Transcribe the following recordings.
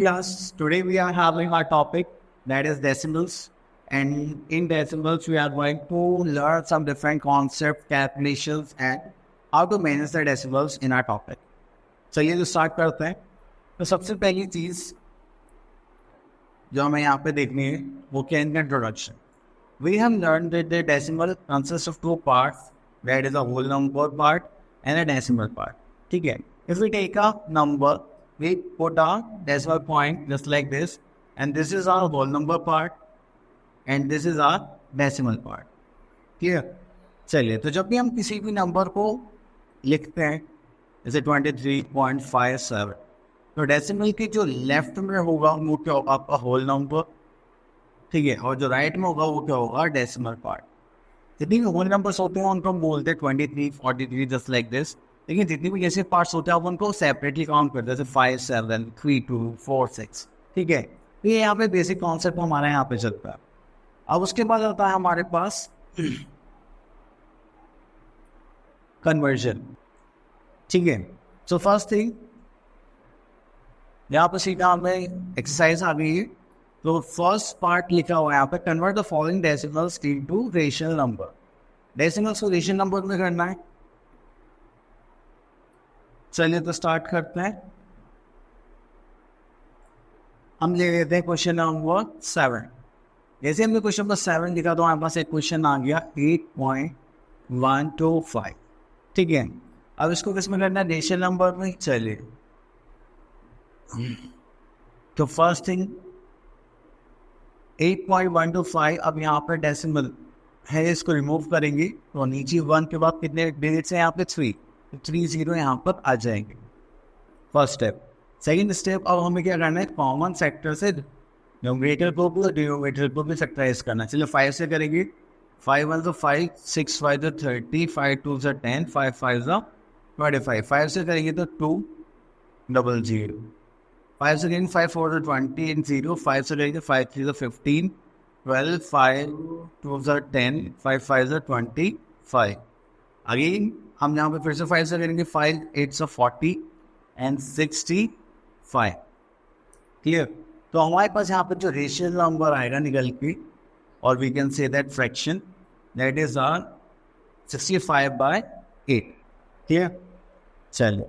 class. Today we are having our topic that is decimals. And in decimals, we are going to learn some different concepts, calculations, and how to manage the decimals in our topic. चलिए तो start करते हैं. तो सबसे पहली चीज़ जो हमें यहाँ पे देखनी है वो क्या इनका introduction. We have learned that the decimal consists of two parts, that is a whole number part and a decimal part. ठीक है. If we take a number, we put a decimal point just like this, and this is our whole number part, and this is our decimal part. Clear? चलिए, तो जब भी हम किसी भी number को लिखते हैं जैसे 23.57, तो डेसिमल की जो लेफ्ट में होगा वो क्या होगा, आपका होल नंबर. ठीक है. और जो राइट में होगा वो क्या होगा, डेसिमल पार्ट. जितनी भी होल नंबर्स होते हैं उनको हम बोलते हैं 23, 43 जस्ट लाइक दिस. लेकिन जितनी भी ऐसे पार्ट्स होते हैं आप उनको सेपरेटली काउंट करते हैं, जैसे 5, 7, 3, 2, 4, 6. ठीक है. तो ये यहाँ पे बेसिक कॉन्सेप्ट हमारे यहाँ पे चलता है. अब उसके बाद आता है हमारे पास कन्वर्जन. ठीक है. सो फर्स्ट थिंग यहाँ पे सीधा हमें एक्सरसाइज आ गई है. तो फर्स्ट पार्ट लिखा हुआ है यहाँ पे, convert the following decimals into rational number. Decimals को रेशनल नंबर में करना है. चलिए तो स्टार्ट करते हैं. हम ले लेते हैं क्वेश्चन नंबर 7. जैसे हमने क्वेश्चन नंबर 7 लिखा तो हमारे पास एक क्वेश्चन आ गया 8.125. ठीक है. अब इसको किस में करना है, रेशनल नंबर में. चलिए तो फर्स्ट थिंग 8.125. अब यहाँ पर डेसिमल है, इसको रिमूव करेंगे तो नीचे 1 के बाद कितने डिजिट्स हैं यहाँ पे, 3. 3 0 यहाँ पर आ जाएंगे. First step. सेकेंड स्टेप, अब हमें क्या करना है, कॉमन सेक्टर से न्यूमरेटर को भी और डिनोमिनेटर को भी फैक्टराइज करना है. चलिए 5 से करेंगे. 5 1 तो 5, 6 5 तो 30, 5 2 तो 10, 5 5 तो 25. 5 से करेंगे तो 2 0 0. 5 से करेंगे 5 4 तो 20 and 0. 5 से करेंगे 5 3 तो 15, 12, 5 2 तो 10, 5 5 तो 25. अगेन हम यहाँ पे फिर से 5 से करेंगे. 5 8 से 40 and 65. क्लियर. तो हमारे पास यहाँ पर जो रेशियल नंबर आएगा निकल के, और we can say that fraction that is are 65/8. Clear. चलिए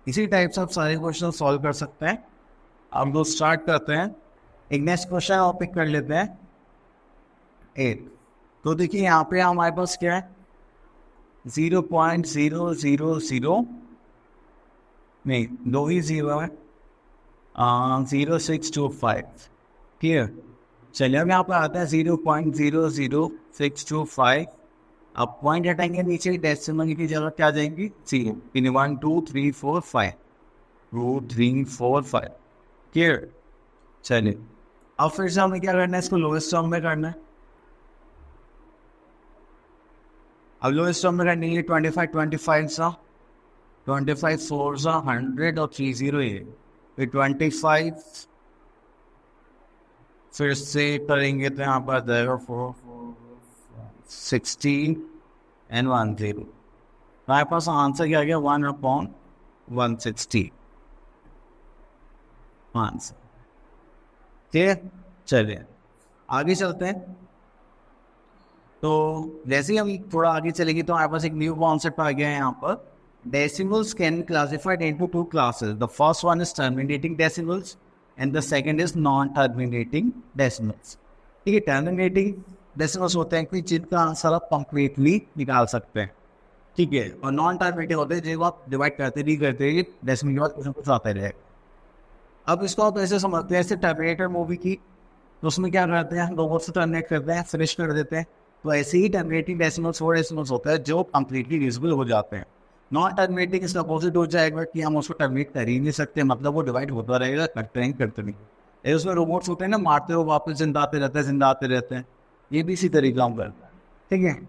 इसी टाइप से आप सारे क्वेश्चन सॉल्व कर सकते हैं. अब दो स्टार्ट करते हैं. एक नेक्स्ट क्वेश्चन आप पिक कर लेते हैं 8. तो देखिए यहाँ पे हमारे पास क्या है, 0.000 नहीं, 2 ही 0 है, 0625. क्लियर. चलिए अब यहाँ पर आता है 0.00625. अब पॉइंट हटाएंगे, नीचे डेसिमल की जगह क्या जाएंगी, 0. 1 2 3 4 5 2 3 4 5. क्लियर. चलिए अब फिर से हमें क्या करना है, इसको लोएस्ट टर्म में करना है. अब लोएस्ट टर्म में करने के लिए 25 25 सा 25 4 सा 100 और 3 0 ये 25. फिर से करेंगे तो यहाँ पर जाएगा 4 16 and 1 0. हमारे पास आंसर क्या गया, 1/160 आंसर. ठीक है. चलिए आगे चलते हैं. तो जैसे ही हम थोड़ा आगे चलेंगे तो हमारे पास एक न्यू कॉन्सेप्ट आ गया है यहाँ पर. Decimals can be classified into two classes. The first one is terminating decimals and the second is non-terminating decimals. ठीक है. terminating decimals होते हैं कि जिनका आंसर आप कंप्लीटली निकाल सकते हैं. ठीक है. और नॉन टर्मिनेटिंग होते हैं जो आप डिवाइड करते नहीं करते, डेसिमल के बाद कुछ ना कुछ आता रहेगा. अब इसको आप ऐसे समझते हैं, ऐसे टर्मिनेटर मूवी की, तो उसमें क्या करते हैं, लोगों से टर्मिनेट करते हैं, फिनिश कर देते हैं. तो ऐसे ही टर्मिनेटिंग डेसिमल्स वो डेसिमल्स होते हैं जो कंप्लीटली डिविजिबल हो जाते हैं. नॉन टर्मिनेटिंग इसका अपोजिट हो जाएगा कि हम उसको टर्मिनेट कर ही नहीं सकते, मतलब वो डिवाइड होता रहेगा, करते नहीं. उसमें रोबोट्स होते हैं ना, मारते हो वापस जिंदा आते रहते हैं. ये भी इसी तरीके हम करते हैं. ठीक है.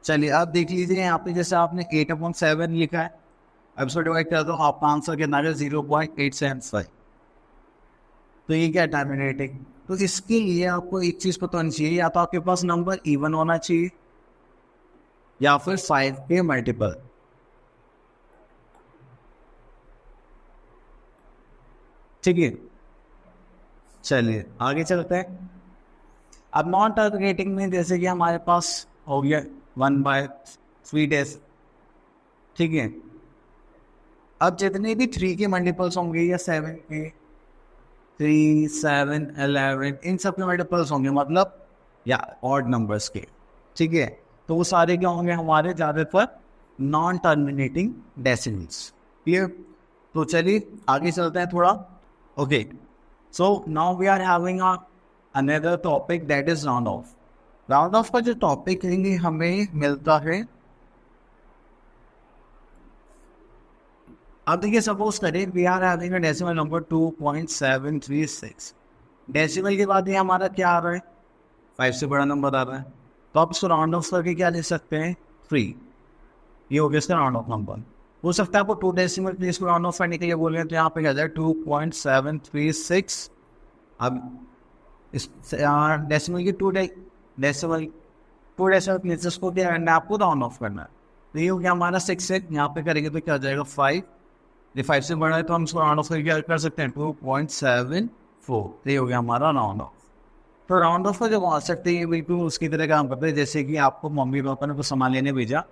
चलिए आप देख लीजिए यहाँ पे, जैसे आपने 8/7 लिखा है. अब इसको डिवाइड कर दो, आपका आंसर कितना है, 0.875. तो ये क्या टर्मिनेटिंग. तो इसके लिए आपको एक चीज़ पता होनी चाहिए, या तो आपके पास नंबर इवन होना चाहिए या फिर 5 के मल्टीपल. ठीक है, चलिए आगे चलते हैं। अब नॉन टर्मिनेटिंग में जैसे कि हमारे पास हो गया 1/3 डेज, ठीक है। अब जितने भी 3 के मल्टीपल्स होंगे या 7 के, 3, 7, 11, इन सब के मल्टीपल्स होंगे, मतलब या ऑड नंबर्स के, ठीक है, तो वो सारे क्या होंगे हमारे ज़्यादातर नॉन टर्मिनेटिंग डेसिमल्स। क्लियर? तो चलिए आगे चलते हैं थोड़ा। Okay, so now we are having another topic that is round off. Round off का जो टॉपिक है हमें मिलता है, अब देखिए सपोज करें we are having a decimal number 2.736। Decimal के बाद ये हमारा क्या आ रहा है, 5 से बड़ा नंबर आ रहा है, तो आप इसको राउंड ऑफ करके क्या ले सकते हैं, 3। ये हो गया इसका राउंड ऑफ नंबर। हो सकता है आपको 2 डेसिमल प्लेस को राउंड ऑफ करने के लिए बोल रहे हैं, तो यहाँ पे क्या जाए 2.736। अब इस डेसिमल की 2 डेसिमल प्लेसेस को क्या करना है आपको, राउंड ऑफ करना है। तो ये हो गया हमारा 6 है, यहाँ पे करेंगे तो क्या हो जाएगा 5। ये 5 से बड़ा है तो हम इसको राउंड ऑफ करके क्या कर सकते हैं 2.74। तो ये हो गया हमारा राउंड ऑफ। तो राउंड ऑफ का जो कॉन्सेप्ट है ये बिल्कुल उसकी तरह काम करते हैं, जैसे कि आपको मम्मी पापा ने कुछ सामान लेने भेजा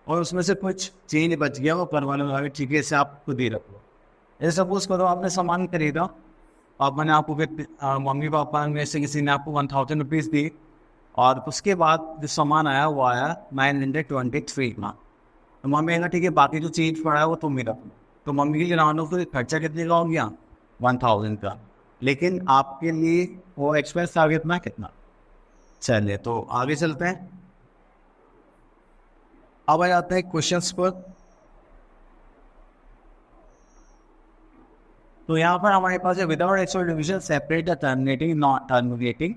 और उसमें से कुछ चेंज बच गया, वो पर वाले लगा ठीक है इसे आप खुद ही रखो। जैसे सपोज करो आपने सामान खरीदा, पापा ने आपको मम्मी पापा में से किसी ने आपको 1000 रुपीज़ दी, और उसके बाद जो सामान आया वो आया 923 का। तो मम्मी कहा ठीक है बाकी जो चीज़ पड़ा है वो तुम ही रखो। तो मम्मी के लिए राउंड ऑफ खर्चा कितने का हो गया, 1000 का, लेकिन आपके लिए वो एक्सपेंस आ गया कितना। चलिए तो आगे चलते हैं। अब आ जाते हैं क्वेश्चंस पर। तो यहाँ पर हमारे पास है without actual division separate the terminating non terminating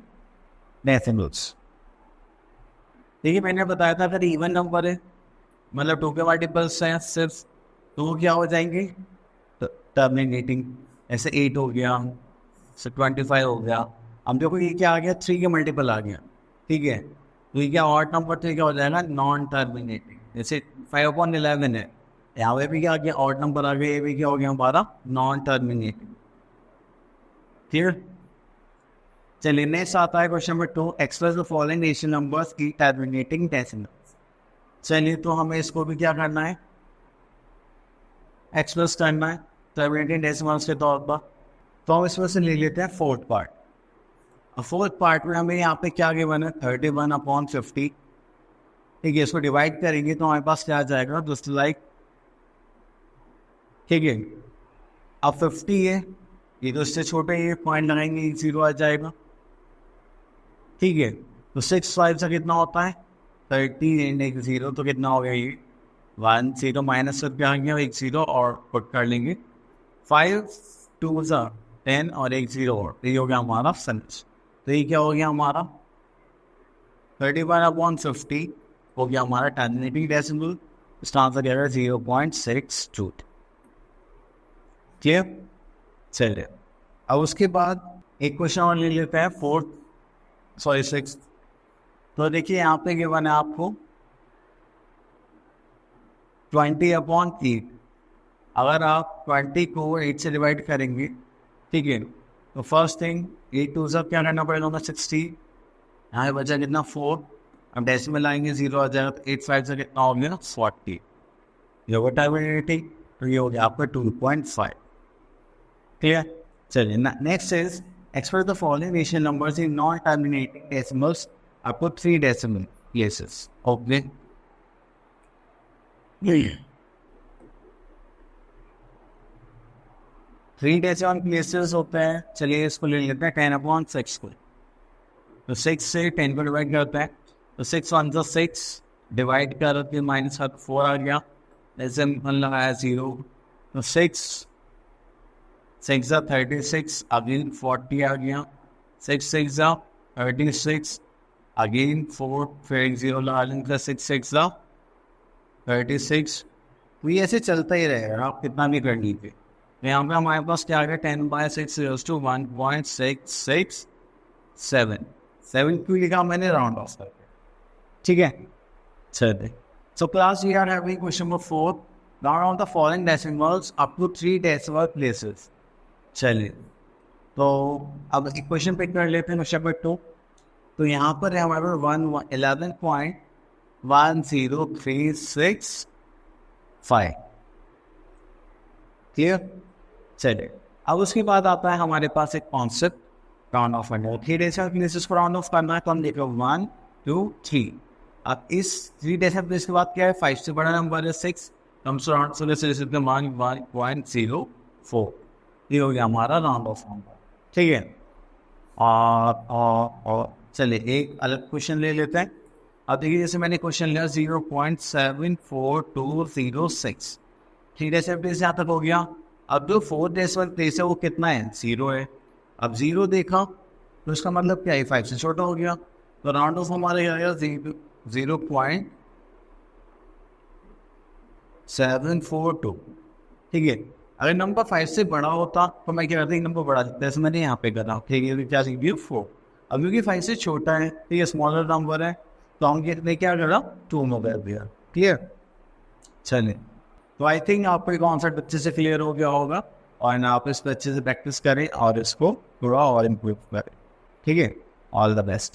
decimals. देखिए मैंने बताया था अगर इवन नंबर है, मतलब 2 के मल्टीपल्स हैं सिर्फ, तो वो क्या हो जाएंगे टर्मिनेटिंग। ऐसे 8 हो गया, 25 हो गया। अब देखो ये क्या आ गया 3 के मल्टीपल आ गया, ठीक है, तो ये क्या ऑड नंबर तो क्या हो जाएगा नॉन टर्मिनेटिंग। जैसे 5/11 है, यहाँ पे भी क्या आ गया ऑड नंबर आ गया, ये भी क्या हो गया हमारा नॉन टर्मिनेटिंग। क्लियर? चलिए नेक्स्ट आता है question number 2, express the following rational numbers की टर्मिनेटिंग डेसिमल्स। चलिए तो हमें इसको भी क्या करना है, एक्सप्रेस करना है टर्मिनेटिंग डेसिमल्स के तौर पर। तो हम इसमें से ले लेते हैं फोर्थ पार्ट। और फोर्थ पार्ट में हमें यहाँ पे क्या गिवन है 31/50, ठीक है। इसको डिवाइड करेंगे तो हमारे पास क्या आ जाएगा दोस्तों लाइक, ठीक है। अब 50 है, ये तो इससे छोटे ये पॉइंट लगाएंगे 0 आ जाएगा, ठीक है। तो 6 5 से कितना होता है 30 एंड 1 0, तो कितना हो गया ये 1 0 माइनस करके आ गया 1 0 और पुट कर लेंगे 5 2 10 और 1 0 और ये हो गया हमारा सन्स। तो ये क्या हो गया हमारा 31/50 हो गया हमारा टर्मिनेटिंग डेसिमल। इसका आंसर क्या है 0.62। क्लियर? चलिए अब उसके बाद एक क्वेश्चन और ले लेते हैं 6। तो देखिए यहाँ पे गिवन है आपको 20/8। अगर आप 20 को 8 से डिवाइड करेंगे, ठीक है, तो फर्स्ट थिंग 8 2 सब क्या करना पड़ेगा 60, यहाँ बचा कितना 4। अब डेसिमल आएंगे 0 आ जाएगा, तो 8 5 से कितना हो गया 40। ये होगा टर्मिनेटिंग, तो ये हो गया आपका 2.5। क्लियर? चलिए next is express the following rational numbers in non terminating decimals आपको 3 decimal places. Okay 3 decimal places होते हैं। चलिए इसको ले लेते हैं 10/6 को। तो 6 से 10 को डिवाइड करते हैं, तो 6 1 6 डिवाइड करके -4 आ गया, जैसे लगाया 0, तो 6 6 36 अगेन 40 आ गया, 6 6 36 अगेन 4, फिर 0 लगा लेंगे 6 6 36। तो ये ऐसे चलता ही रहेगा, आप कितना भी कर लीजिए। तो यहाँ पे हमारे पास क्या आ गया 10/6 = 1.667। 7 क्यों लिखा मैंने राउंड ऑफ करके, ठीक है। चलिए so class we are having question number 4, round off the following decimals up to 3 decimal places. चलिए तो अब इक्वेशन पिक कर लेते हैं क्वेश्चन नंबर 2। तो यहाँ पर है हमारे पास 11.1036 क्लियर। चलिए अब उसके बाद आता है हमारे पास एक कॉन्सेप्ट राउंड ऑफ करना है। 3 डेसिमल प्लेसेस को राउंड ऑफ करना है तो हम देखो 1 2 3। अब इस 3 डेसिमल प्लेस के बाद क्या है, 5 से बड़ा नंबर है 6, हम राउंड से 1.04, ये हो गया हमारा राउंड ऑफ नंबर, ठीक है। और चलिए एक अलग क्वेश्चन ले लेते हैं। अब देखिए जैसे मैंने क्वेश्चन लिया 0.74206, 3 डेसिमल प्लेस यहाँ तक हो गया। अब जो 4 डेसिमल प्लेस है वो कितना है, 0 है। अब 0 देखा तो इसका मतलब क्या है, 5 से छोटा हो गया, तो राउंड ऑफ हमारे आएगा 0.742, ठीक है। अगर नंबर 5 से बड़ा होता तो मैं क्या करता, एक नंबर बड़ा लिखता, जैसे मैंने यहाँ पे करा, ठीक है, क्या लिख 4। अब क्योंकि 5 से छोटा है तो ये स्मॉलर नंबर है, तो हम कहते क्या करा, 2 में कर दिया, क्लियर। चलिए तो आई थिंक आपको कॉन्सेप्ट अच्छे से क्लियर हो गया होगा, और आप इस पर अच्छे से प्रैक्टिस करें और इसको थोड़ा और इम्प्रूव करें, ठीक है। All the best.